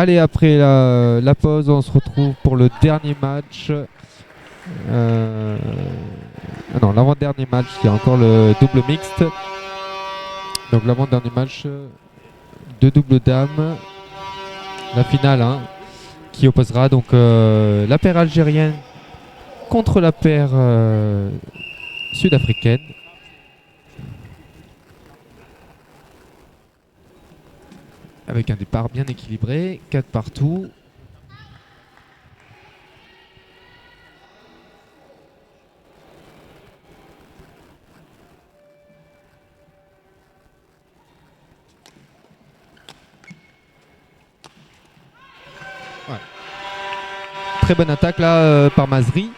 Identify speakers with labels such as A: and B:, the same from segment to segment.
A: Allez, après la pause, on se retrouve pour le dernier match. Ah non, l'avant-dernier match, il y a encore le double mixte. Donc l'avant-dernier match de double dame. La finale, hein, qui opposera donc la paire algérienne contre la paire sud-africaine. Avec un départ bien équilibré, 4 partout. Ouais. Très bonne attaque là par Mazri.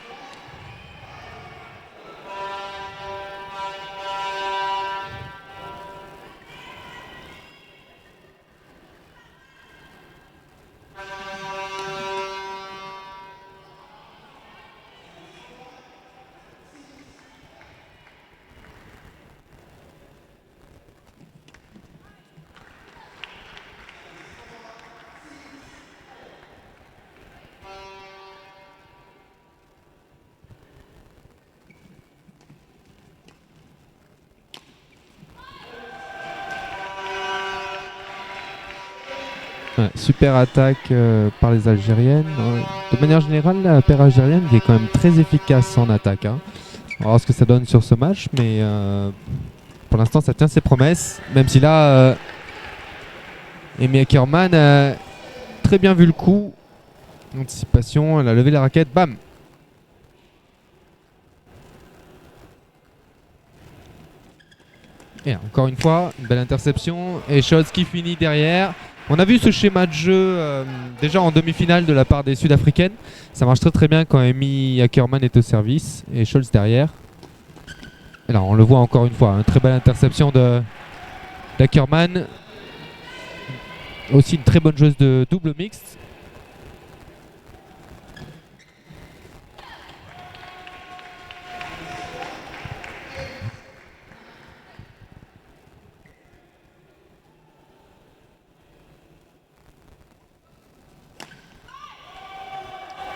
A: Ouais, super attaque par les Algériennes. De manière générale, la paire algérienne qui est quand même très efficace en attaque, hein. On va voir ce que ça donne sur ce match, mais pour l'instant ça tient ses promesses. Même si là, Amy Ackerman a très bien vu le coup. Anticipation, elle a levé la raquette, bam. Et encore une fois, une belle interception. Et Scholz qui finit derrière. On a vu ce schéma de jeu déjà en demi-finale de la part des Sud-Africaines. Ça marche très très bien quand Amy Ackerman est au service et Scholz derrière. Et là, on le voit encore une fois, une très belle interception d'Ackerman. Aussi une très bonne joueuse de double mixte.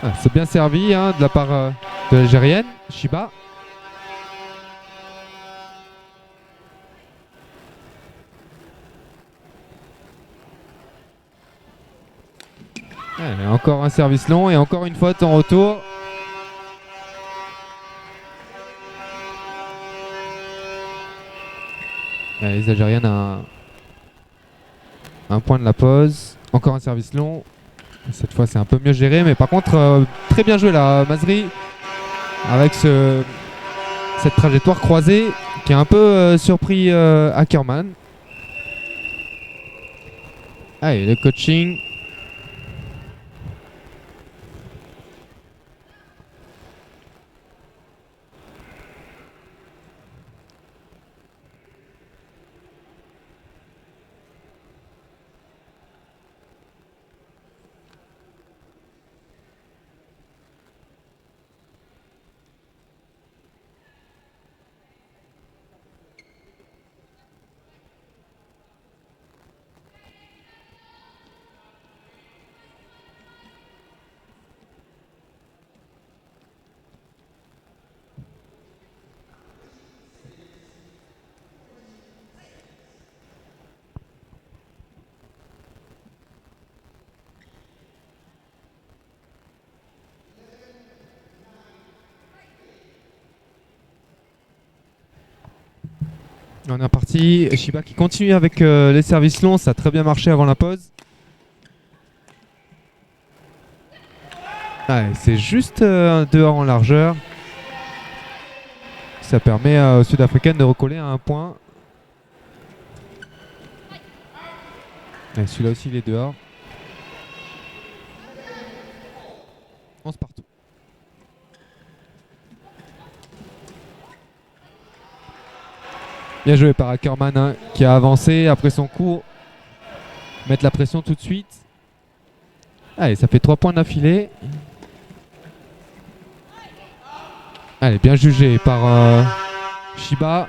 A: Ah, c'est bien servi hein, de la part de l'Algérienne, Shiba. Allez, encore un service long et encore une faute en retour. Allez, les Algériennes un point de la pause. Encore un service long. Cette fois c'est un peu mieux géré, mais par contre très bien joué là, Mazri, avec cette trajectoire croisée qui a un peu surpris Ackerman. Allez, le coaching. On est reparti. Shiba qui continue avec les services longs. Ça a très bien marché avant la pause. Ouais, c'est juste un dehors en largeur. Ça permet aux Sud-Africaines de recoller à un point. Celui-là aussi, il est dehors. 11 partout. Bien joué par Ackerman hein, qui a avancé après son coup. Mettre la pression tout de suite. Allez, ça fait 3 points d'affilée. Allez, bien jugé par Shiba.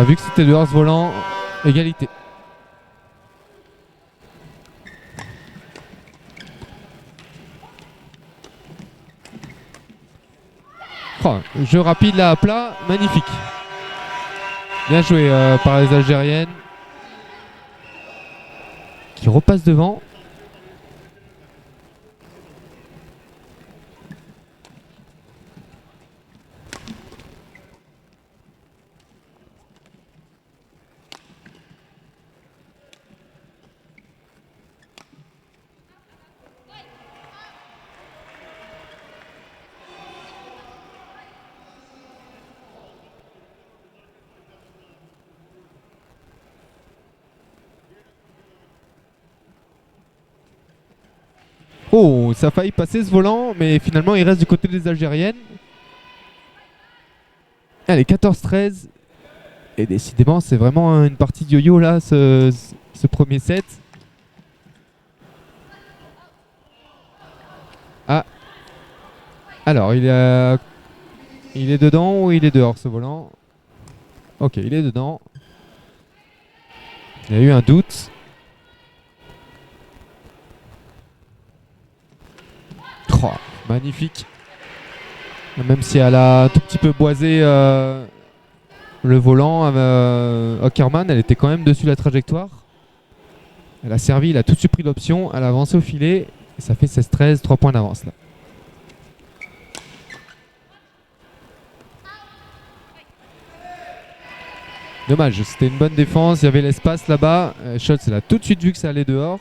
A: Vu que c'était dehors ce volant, égalité. Oh, jeu rapide là à plat, magnifique. Bien joué par les Algériennes. Qui repassent devant. Oh, ça a failli passer ce volant, mais finalement il reste du côté des Algériennes. Allez, 14-13. Et décidément, c'est vraiment une partie de yo-yo là, ce premier set. Ah. Alors, il est dedans ou il est dehors ce volant? Ok, il est dedans. Il y a eu un doute. Oh, magnifique. Même si elle a un tout petit peu boisé le volant, Hockerman, elle était quand même dessus la trajectoire. Elle a servi, il a tout de suite pris l'option, elle a avancé au filet. Et ça fait 16-13, 3 points d'avance là. Dommage, c'était une bonne défense, il y avait l'espace là-bas. Schultz, elle a tout de suite vu que ça allait dehors.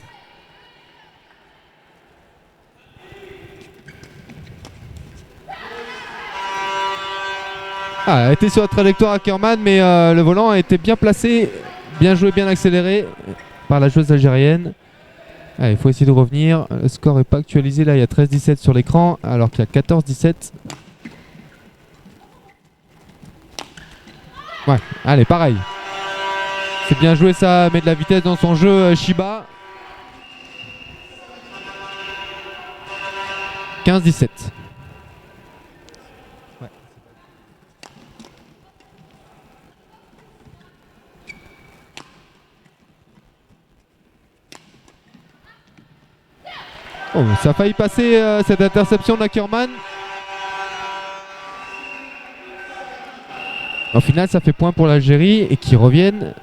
A: Ah, elle a été sur la trajectoire Ackerman, mais le volant a été bien placé, bien joué, bien accéléré par la joueuse algérienne. Il faut essayer de revenir. Le score n'est pas actualisé. Là, il y a 13-17 sur l'écran, alors qu'il y a 14-17. Ouais, allez, pareil. C'est bien joué, ça met de la vitesse dans son jeu, Shiba. 15-17. Ouais. Oh, ça a failli passer cette interception d'Ackerman. Au final, ça fait point pour l'Algérie et qui reviennent.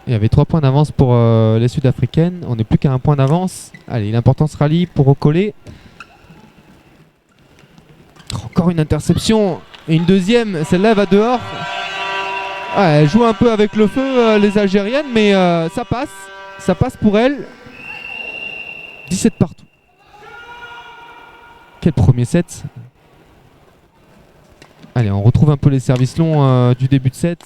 A: Il y avait 3 points d'avance pour les Sud-Africaines. On n'est plus qu'à un point d'avance. Allez, l'importance rallye pour recoller. Encore une interception. Et une deuxième. Celle-là va dehors. Elle joue un peu avec le feu, les Algériennes, mais ça passe. Ça passe pour elles. 17 partout. Quel premier set. Allez, on retrouve un peu les services longs du début de set.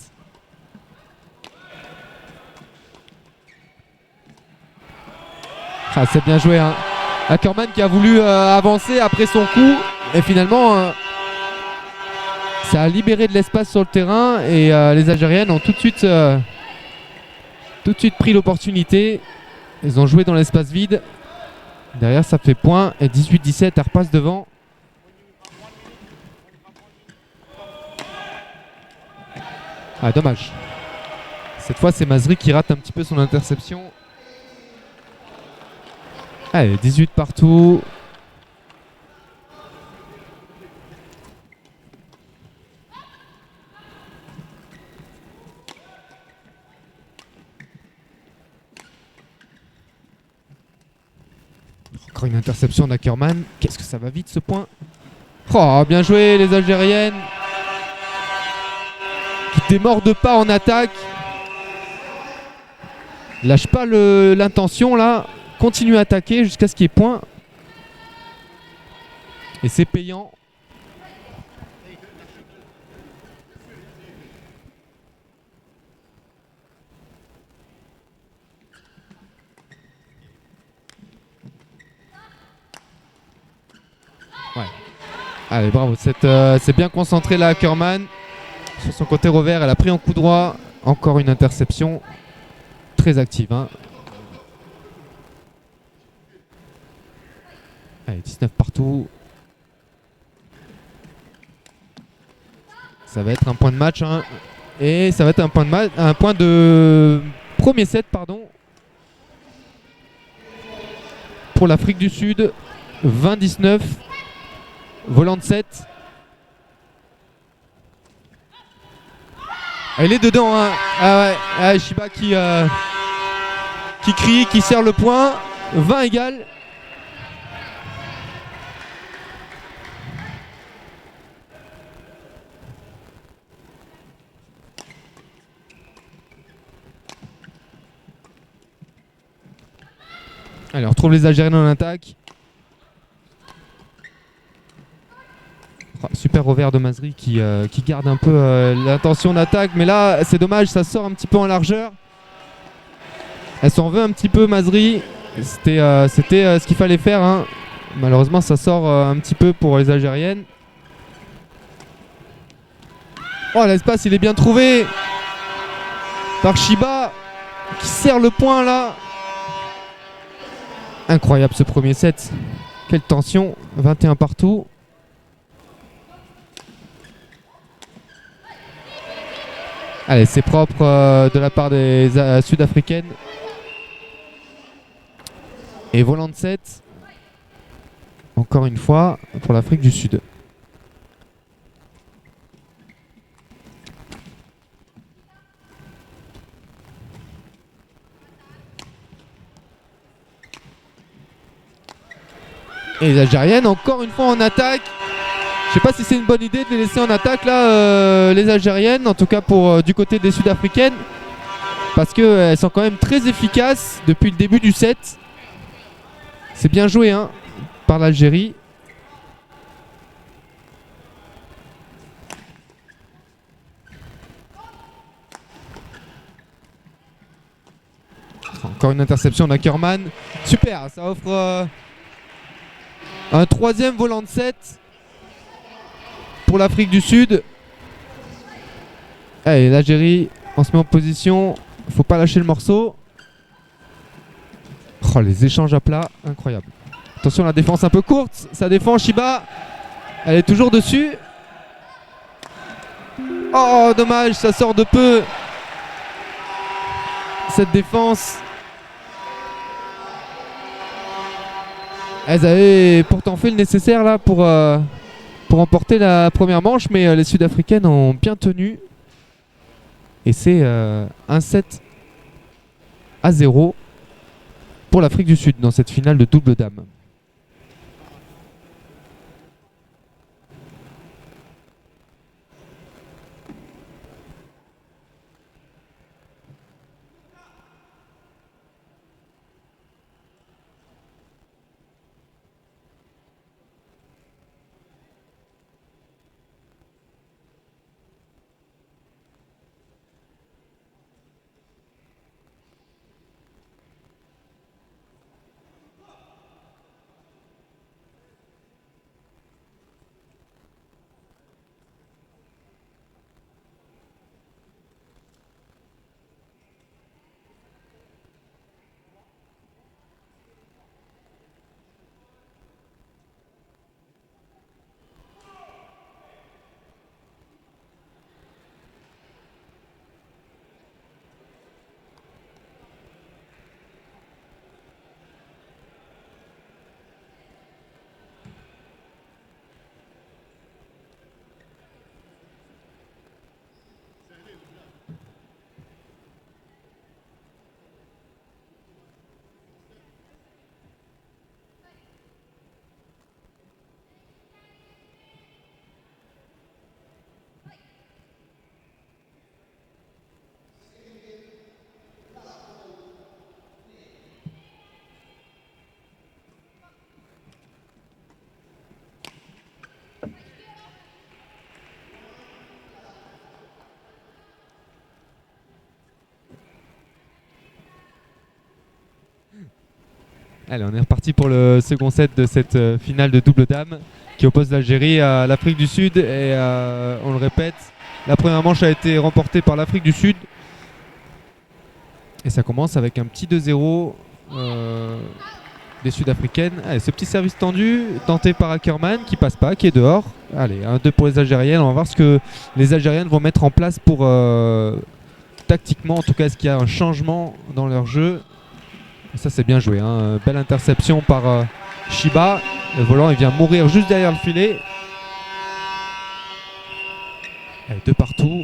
A: Ah, c'est bien joué, hein. Ackerman qui a voulu avancer après son coup. Et finalement, ça a libéré de l'espace sur le terrain. Et les Algériennes ont tout de suite pris l'opportunité. Ils ont joué dans l'espace vide. Derrière, ça fait point. Et 18-17, elle repasse devant. Ah, dommage. Cette fois, c'est Masri qui rate un petit peu son interception. Allez, 18 partout. Encore une interception d'Ackerman. Qu'est-ce que ça va vite ce point. Oh, bien joué les Algériennes. Qui démordent pas en attaque. Lâche pas l'intention là. Continue à attaquer jusqu'à ce qu'il y ait point. Et c'est payant. Ouais. Allez, bravo. C'est bien concentré là, Ackerman. Sur son côté revers, elle a pris en coup droit. Encore une interception. Très active, hein. Allez, 19 partout. Ça va être un point de match, hein. Et ça va être un point de premier set, pardon. Pour l'Afrique du Sud. 20-19. Volant de 7. Il est dedans, hein. Ah ouais, ah, Shiba qui crie, qui serre le point. 20 égales. Allez, on retrouve les Algériens en attaque. Oh, super revers de Mazri qui garde un peu l'intention d'attaque. Mais là, c'est dommage, ça sort un petit peu en largeur. Elle s'en veut un petit peu, Mazri. C'était ce qu'il fallait faire, hein. Malheureusement, ça sort un petit peu pour les Algériennes. Oh, l'espace, il est bien trouvé par Shiba qui serre le point là. Incroyable ce premier set. Quelle tension. 21 partout. Allez, c'est propre de la part des Sud-Africaines. Et volant de 7. Encore une fois pour l'Afrique du Sud. Et les Algériennes encore une fois en attaque. Je sais pas si c'est une bonne idée de les laisser en attaque là, les Algériennes, en tout cas pour du côté des Sud-Africaines, parce qu'elles sont quand même très efficaces depuis le début du set. C'est bien joué, hein, par l'Algérie. Encore une interception d'Ackerman. Super, ça offre un troisième volant de 7 pour l'Afrique du Sud. Allez, l'Algérie, on se met en position. Faut pas lâcher le morceau. Oh, les échanges à plat, incroyable. Attention, la défense un peu courte. Ça défend Shiba. Elle est toujours dessus. Oh, dommage, ça sort de peu. Cette défense. Elles avaient pourtant fait le nécessaire là pour remporter la première manche, mais les Sud-Africaines ont bien tenu. Et c'est un 7-0 pour l'Afrique du Sud dans cette finale de double dame. Allez, on est reparti pour le second set de cette finale de double dame qui oppose l'Algérie à l'Afrique du Sud. Et on le répète, la première manche a été remportée par l'Afrique du Sud. Et ça commence avec un petit 2-0 des Sud-Africaines. Allez, ce petit service tendu, tenté par Ackerman, qui passe pas, qui est dehors. Allez, 1-2 pour les Algériennes. On va voir ce que les Algériennes vont mettre en place pour tactiquement, en tout cas, est-ce qu'il y a un changement dans leur jeu. Et ça, c'est bien joué, hein. Belle interception par Shiba. Le volant, il vient mourir juste derrière le filet. Allez, 2 partout.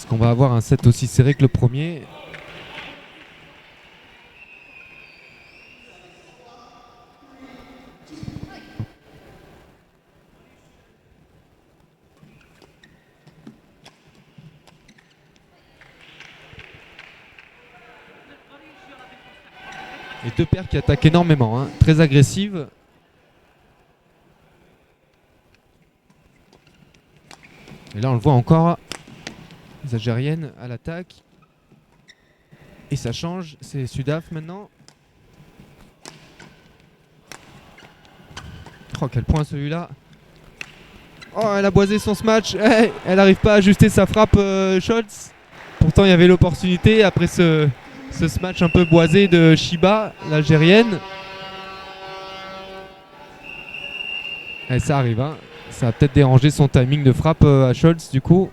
A: Est-ce qu'on va avoir un set aussi serré que le premier? Les deux paires qui attaquent énormément, hein, très agressives. Et là on le voit encore, les Algériennes à l'attaque. Et ça change, c'est Sudaf maintenant. Oh quel point celui-là. Oh elle a boisé son smash, elle n'arrive pas à ajuster sa frappe Scholz. Pourtant il y avait l'opportunité après ce smash un peu boisé de Shiba, l'Algérienne. Et ça arrive, hein. Ça a peut-être dérangé son timing de frappe à Scholz du coup.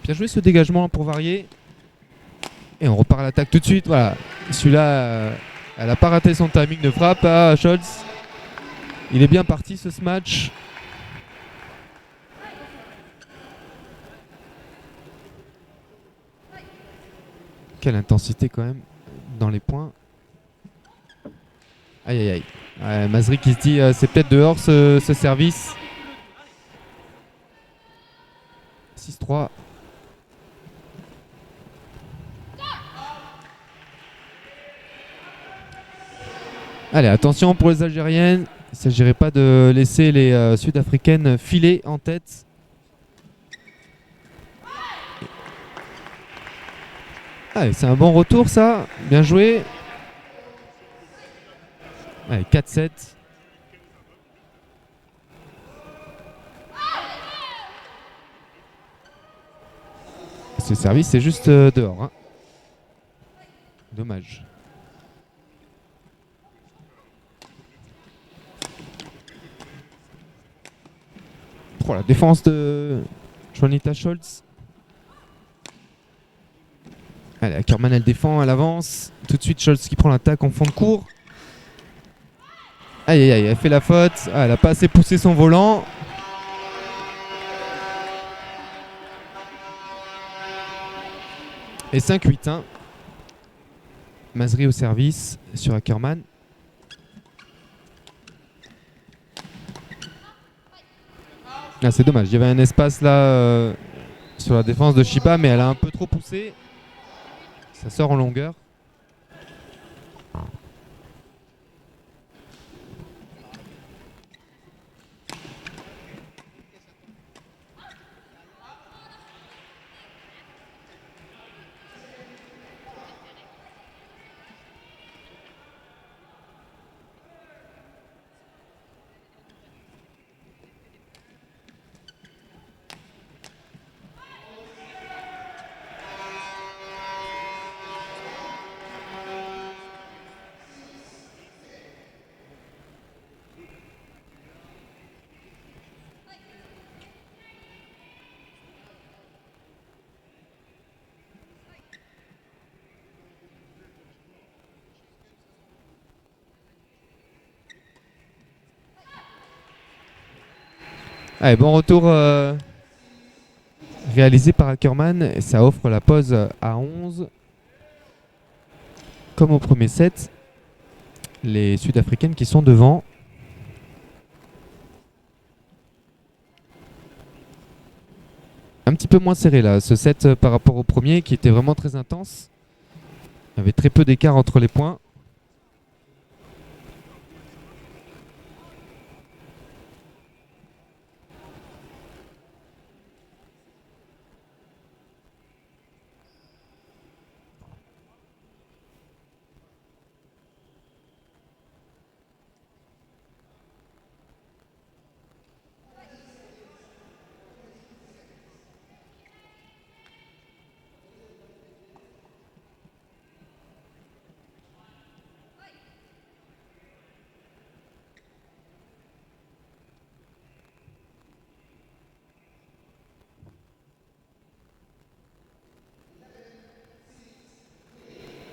A: Bien joué ce dégagement pour varier. Et on repart à l'attaque tout de suite. Voilà. Celui-là, elle n'a pas raté son timing de frappe à Scholz. Il est bien parti ce match. Quelle intensité quand même dans les points. Aïe aïe aïe. Ouais, Mazri qui se dit c'est peut-être dehors ce service. 6-3. Allez, attention pour les Algériennes. Il ne s'agirait pas de laisser les Sud-Africaines filer en tête. Allez, c'est un bon retour ça. Bien joué. Allez, 4-7. Ce service c'est juste dehors, hein. Dommage. Oh, la défense de Juanita Scholz. Allez, Ackermann elle défend, elle avance. Tout de suite Scholz qui prend l'attaque en fond de cours. Aïe aïe aïe, elle fait la faute. Ah, elle a pas assez poussé son volant. Et 5-8, hein. Mazri au service sur Ackermann. Ah, c'est dommage, il y avait un espace là sur la défense de Shiba, mais elle a un peu trop poussé. Ça sort en longueur. Allez, bon retour réalisé par Ackermann. Et ça offre la pause à 11. Comme au premier set. Les Sud-Africaines qui sont devant. Un petit peu moins serré là, ce set par rapport au premier qui était vraiment très intense. Il y avait très peu d'écart entre les points.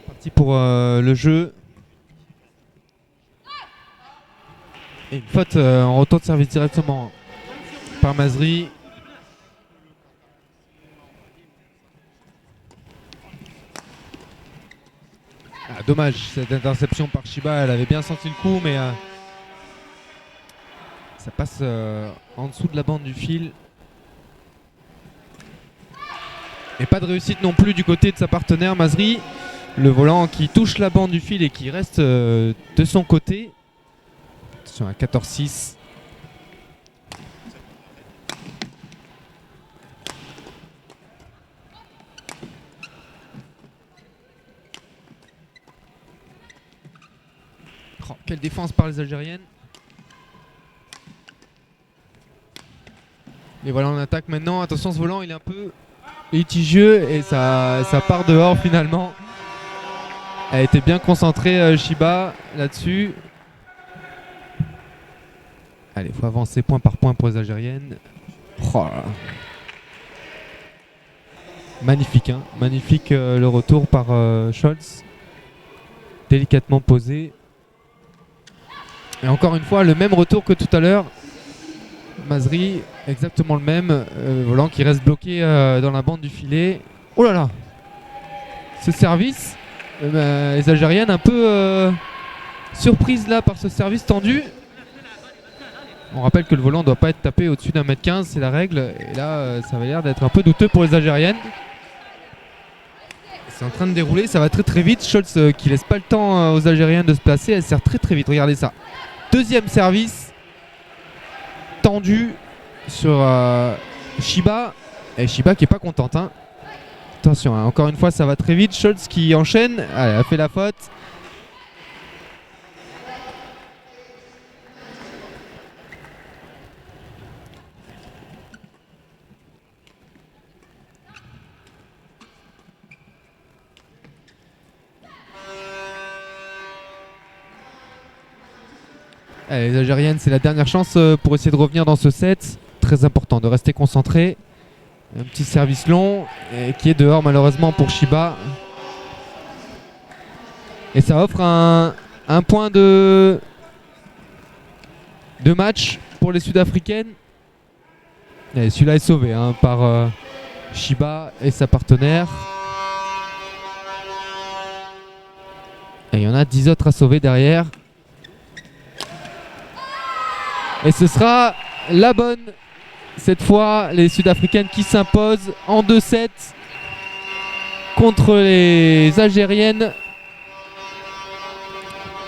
A: Parti pour le jeu. Et une faute en retour de service directement par Masri. Dommage cette interception par Shiba, elle avait bien senti le coup, mais ça passe en dessous de la bande du fil. Et pas de réussite non plus du côté de sa partenaire Masri. Le volant qui touche la bande du fil et qui reste de son côté. Sur un 14-6. Oh, quelle défense par les Algériennes. Et voilà, on attaque maintenant. Attention, ce volant, il est un peu litigieux et ça part dehors finalement. Elle était bien concentrée, Shiba, là-dessus. Allez, il faut avancer point par point pour les Algériennes. Oh là là. Magnifique, hein. Magnifique le retour par Scholz. Délicatement posé. Et encore une fois, le même retour que tout à l'heure. Masri, exactement le même. Volant qui reste bloqué dans la bande du filet. Oh là là! Ce service, les Algériennes un peu surprises là par ce service tendu. On rappelle que le volant ne doit pas être tapé au-dessus d'1m15, c'est la règle. Et là, ça va l'air d'être un peu douteux pour les Algériennes. C'est en train de dérouler, ça va très très vite. Scholz qui laisse pas le temps aux Algériennes de se placer, elle sert très très vite. Regardez ça. Deuxième service tendu sur Shiba. Et Shiba qui est pas contente. Hein. Attention, hein, encore une fois, ça va très vite. Scholz qui enchaîne. Allez, elle a fait la faute. Allez, les Algériennes, c'est la dernière chance pour essayer de revenir dans ce set. Très important de rester concentré. Un petit service long qui est dehors malheureusement pour Shiba. Et ça offre un point de match pour les Sud-Africaines. Celui-là est sauvé hein, par Shiba et sa partenaire. Et il y en a 10 autres à sauver derrière. Et ce sera la bonne. Cette fois, les Sud-Africaines qui s'imposent en 2-7 contre les Algériennes.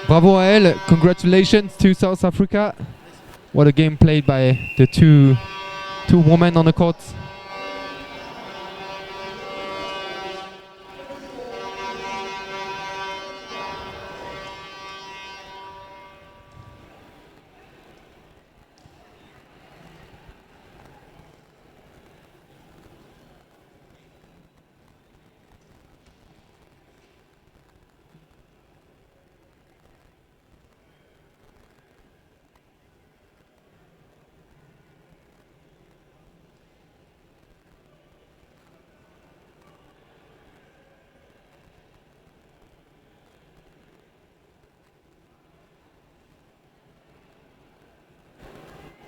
A: Bravo à elles. Congratulations to South Africa. What a game played by the two women on the court.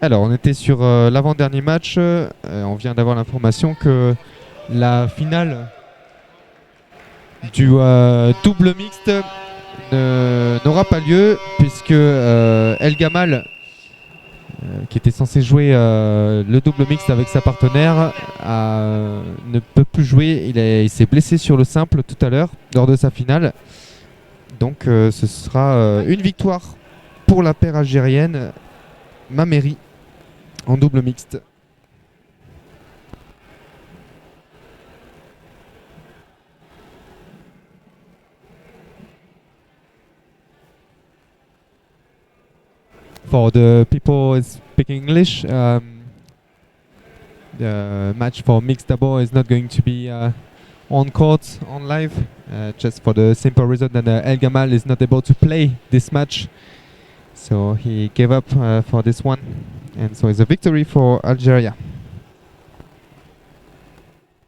A: Alors, on était sur l'avant-dernier match. On vient d'avoir l'information que la finale du double mixte n'aura pas lieu puisque El Gamal, qui était censé jouer le double mixte avec sa partenaire, ne peut plus jouer. Il s'est blessé sur le simple tout à l'heure lors de sa finale. Donc, ce sera une victoire pour la paire algérienne, Mameri, en double mixte. For the people speaking English, the match for mixed double is not going to be on court, on live, just for the simple reason that El Gamal is not able to play this match. So he gave up for this one. And so it's a victory for Algeria.